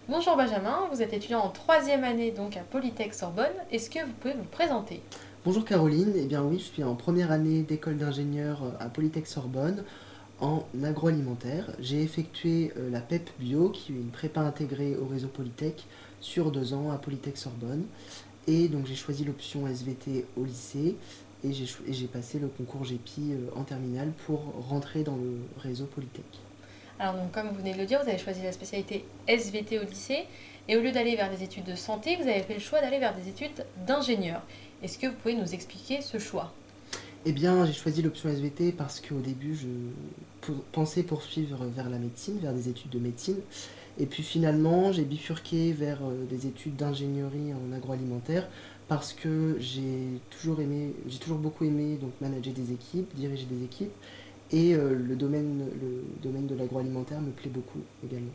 Bonjour Benjamin, vous êtes étudiant en troisième année donc à Polytech Sorbonne. Est-ce que vous pouvez vous présenter? Bonjour Caroline, eh bien oui, je suis en première année d'école d'ingénieur à Polytech Sorbonne en agroalimentaire. J'ai effectué la PEP Bio, qui est une prépa intégrée au réseau Polytech, sur 2 ans à Polytech Sorbonne. Et donc j'ai choisi l'option SVT au lycée et j'ai passé le concours GEPI en terminale pour rentrer dans le réseau Polytech. Alors donc, comme vous venez de le dire, vous avez choisi la spécialité SVT au lycée et au lieu d'aller vers des études de santé, vous avez fait le choix d'aller vers des études d'ingénieur. Est-ce que vous pouvez nous expliquer ce choix? Eh bien, j'ai choisi l'option SVT parce qu'au début, pensais poursuivre vers la médecine, vers des études de médecine. Et puis finalement, j'ai bifurqué vers des études d'ingénierie en agroalimentaire parce que j'ai toujours beaucoup aimé donc manager des équipes, diriger des équipes, et le domaine de l'agroalimentaire me plaît beaucoup également.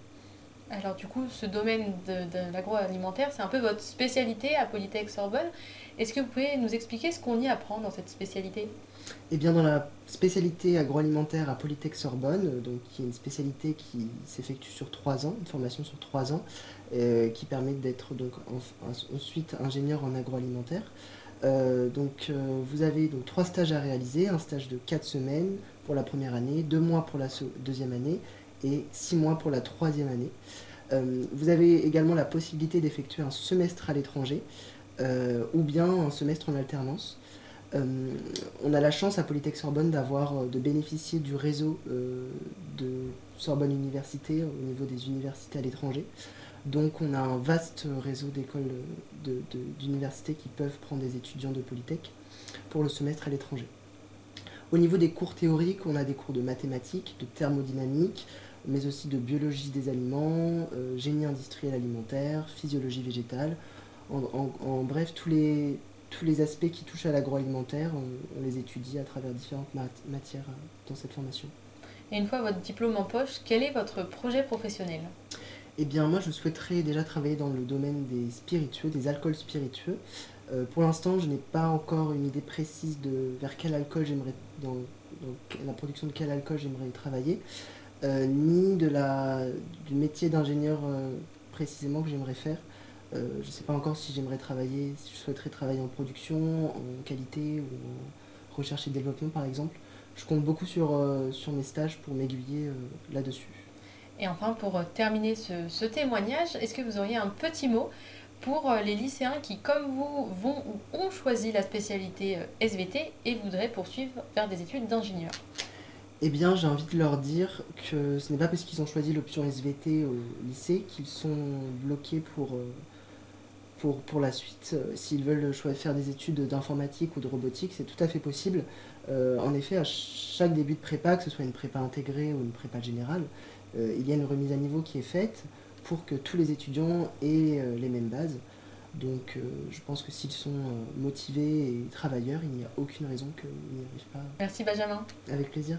Alors du coup, ce domaine de l'agroalimentaire, c'est un peu votre spécialité à Polytech Sorbonne. Est-ce que vous pouvez nous expliquer ce qu'on y apprend dans cette spécialité? Et bien dans la spécialité agroalimentaire à Polytech Sorbonne, donc qui est une spécialité qui s'effectue sur 3 ans, une formation sur 3 ans, qui permet d'être donc ensuite ingénieur en agroalimentaire. Vous avez donc 3 stages à réaliser, un stage de 4 semaines pour la première année, 2 mois pour la deuxième année et 6 mois pour la troisième année. Vous avez également la possibilité d'effectuer un semestre à l'étranger ou bien un semestre en alternance. Euh, on a la chance à Polytech Sorbonne de bénéficier du réseau de Sorbonne Université au niveau des universités à l'étranger. Donc on a un vaste réseau d'écoles d'universités qui peuvent prendre des étudiants de Polytech pour le semestre à l'étranger. Au niveau des cours théoriques, on a des cours de mathématiques, de thermodynamique, mais aussi de biologie des aliments, génie industriel alimentaire, physiologie végétale. En bref, tous les aspects qui touchent à l'agroalimentaire, on les étudie à travers différentes matières dans cette formation. Et une fois votre diplôme en poche, quel est votre projet professionnel? Eh bien, moi, je souhaiterais déjà travailler dans le domaine des spiritueux, des alcools spiritueux. Pour l'instant, je n'ai pas encore une idée précise de vers quel alcool dans la production de quel alcool j'aimerais travailler, ni du métier d'ingénieur précisément que j'aimerais faire. Je ne sais pas encore si je souhaiterais travailler en production, en qualité ou en recherche et développement par exemple. Je compte beaucoup sur mes stages pour m'aiguiller là-dessus. Et enfin, pour terminer ce témoignage, est-ce que vous auriez un petit mot pour les lycéens qui, comme vous, vont ou ont choisi la spécialité SVT et voudraient poursuivre vers des études d'ingénieur? Eh bien, j'ai envie de leur dire que ce n'est pas parce qu'ils ont choisi l'option SVT au lycée qu'ils sont bloqués pour la suite. S'ils veulent faire des études d'informatique ou de robotique, c'est tout à fait possible. En effet, à chaque début de prépa, que ce soit une prépa intégrée ou une prépa générale, il y a une remise à niveau qui est faite pour que tous les étudiants aient les mêmes bases. Donc je pense que s'ils sont motivés et travailleurs, il n'y a aucune raison qu'ils n'y arrivent pas. Merci Benjamin. Avec plaisir.